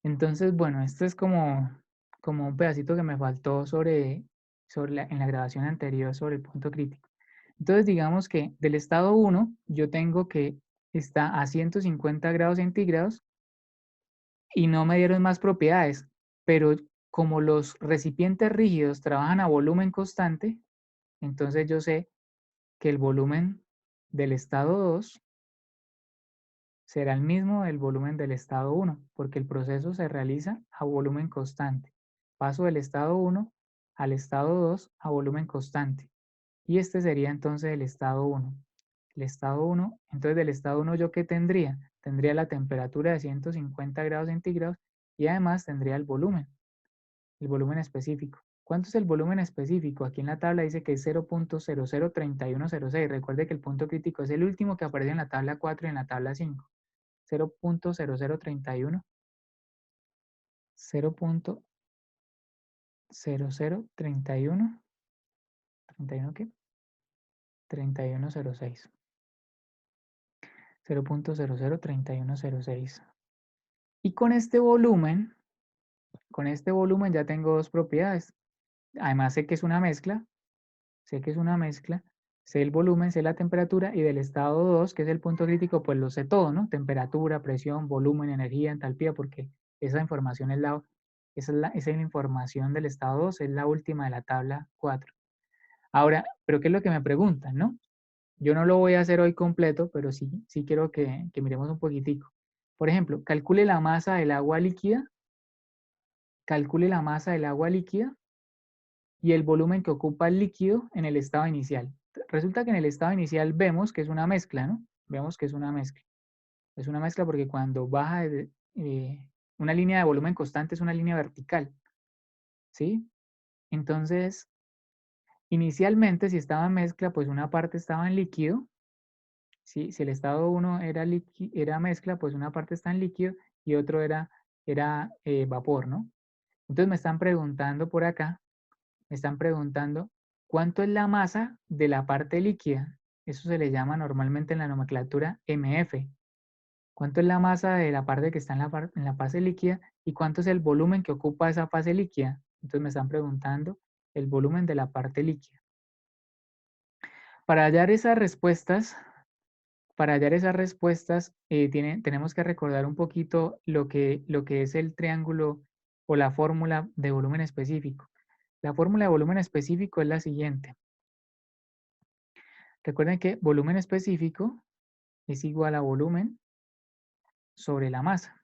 Entonces, bueno, esto es como un pedacito que me faltó en la grabación anterior sobre el punto crítico. Entonces, digamos que del estado 1 yo tengo que está a 150 grados centígrados y no me dieron más propiedades, pero como los recipientes rígidos trabajan a volumen constante, entonces yo sé que el volumen del estado 2 será el mismo del volumen del estado 1, porque el proceso se realiza a volumen constante. Paso del estado 1 al estado 2 a volumen constante. Y este sería entonces el estado 1. El estado 1, entonces del estado 1 yo qué tendría? Tendría la temperatura de 150 grados centígrados y además tendría el volumen específico. ¿Cuánto es el volumen específico? Aquí en la tabla dice que es 0.003106. Recuerde que el punto crítico es el último que aparece en la tabla 4 y en la tabla 5. 0.0031, 0.0031, ¿31 qué? 3106. 0.003106. Y con este volumen ya tengo dos propiedades. Además sé que es una mezcla, sé que es una mezcla, sé el volumen, sé la temperatura y del estado 2, que es el punto crítico, pues lo sé todo, ¿no? Temperatura, presión, volumen, energía, entalpía, porque esa información esa es la información del estado 2, es la última de la tabla 4. Ahora, ¿pero qué es lo que me preguntan, no? Yo no lo voy a hacer hoy completo, pero sí quiero que miremos un poquitico. Por ejemplo, calcule la masa del agua líquida y el volumen que ocupa el líquido en el estado inicial. Resulta que en el estado inicial vemos que es una mezcla, ¿no? Vemos que es una mezcla. Es una mezcla porque cuando baja una línea de volumen constante es una línea vertical, ¿sí? Entonces, inicialmente si estaba en mezcla, pues una parte estaba en líquido. ¿Sí? Si el estado 1 era mezcla, pues una parte está en líquido y otro era vapor, ¿no? Entonces me están preguntando por acá, me están preguntando cuánto es la masa de la parte líquida. Eso se le llama normalmente en la nomenclatura MF. ¿Cuánto es la masa de la parte que está en la fase líquida y cuánto es el volumen que ocupa esa fase líquida? Entonces me están preguntando el volumen de la parte líquida. Para hallar esas respuestas, tenemos que recordar un poquito lo que es el triángulo o la fórmula de volumen específico. La fórmula de volumen específico es la siguiente. Recuerden que volumen específico es igual a volumen sobre la masa.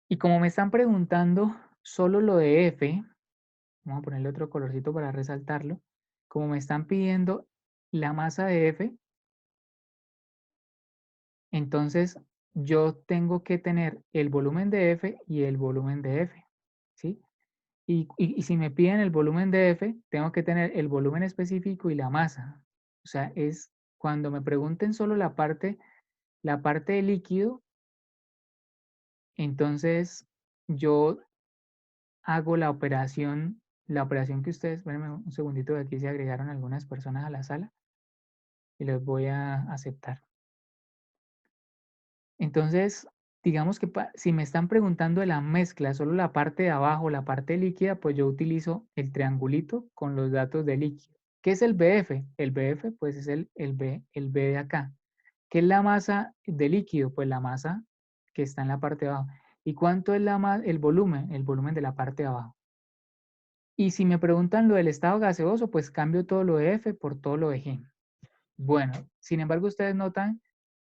Y como me están preguntando solo lo de F, vamos a ponerle otro colorcito para resaltarlo. Como me están pidiendo la masa de F, entonces yo tengo que tener el volumen de F y el volumen de F, ¿sí? Y si me piden el volumen de F, tengo que tener el volumen específico y la masa. O sea, es cuando me pregunten solo la parte de líquido, entonces yo hago la operación que ustedes, espérenme un segundito, de aquí se agregaron algunas personas a la sala y los voy a aceptar. Entonces, digamos que si me están preguntando de la mezcla, solo la parte de abajo, la parte líquida, pues yo utilizo el triangulito con los datos de líquido. ¿Qué es el BF? El BF, pues es el B de acá. ¿Qué es la masa de líquido? Pues la masa que está en la parte de abajo. ¿Y cuánto es el volumen? El volumen de la parte de abajo. Y si me preguntan lo del estado gaseoso, pues cambio todo lo de F por todo lo de G. Bueno, sin embargo, ustedes notan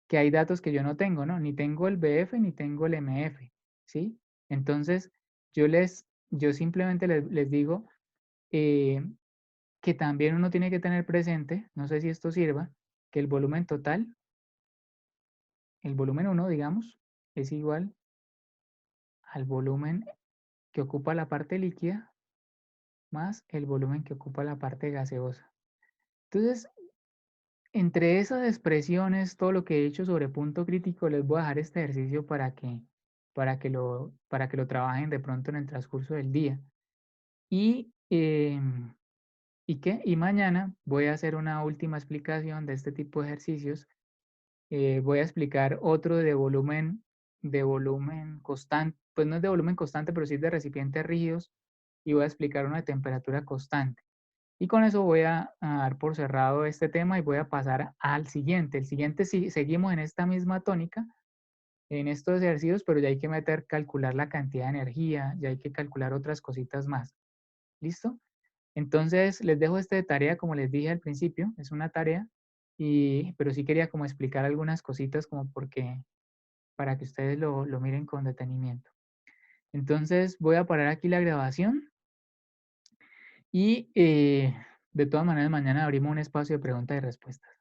que hay datos que yo no tengo, ¿no? Ni tengo el BF ni tengo el MF, ¿sí? Entonces, yo simplemente les digo eh, que también uno tiene que tener presente, no sé si esto sirva, que el volumen total, el volumen 1, digamos, es igual al volumen que ocupa la parte líquida más el volumen que ocupa la parte gaseosa. Entonces, entre esas expresiones, todo lo que he hecho sobre punto crítico, les voy a dejar este ejercicio para que lo trabajen de pronto en el transcurso del día. ¿Y mañana voy a hacer una última explicación de este tipo de ejercicios. Voy a explicar otro de volumen de volumen constante, pues no es de volumen constante, pero sí es de recipientes rígidos, y voy a explicar una de temperatura constante. Y con eso voy a dar por cerrado este tema y voy a pasar al siguiente. El siguiente, si seguimos en esta misma tónica, en estos ejercicios, pero ya hay que meter, calcular la cantidad de energía, ya hay que calcular otras cositas más. ¿Listo? Entonces, les dejo este de tarea, como les dije al principio, es una tarea, pero sí quería como explicar algunas cositas como porque, para que ustedes lo miren con detenimiento. Entonces, voy a parar aquí la grabación y de todas maneras mañana abrimos un espacio de preguntas y respuestas.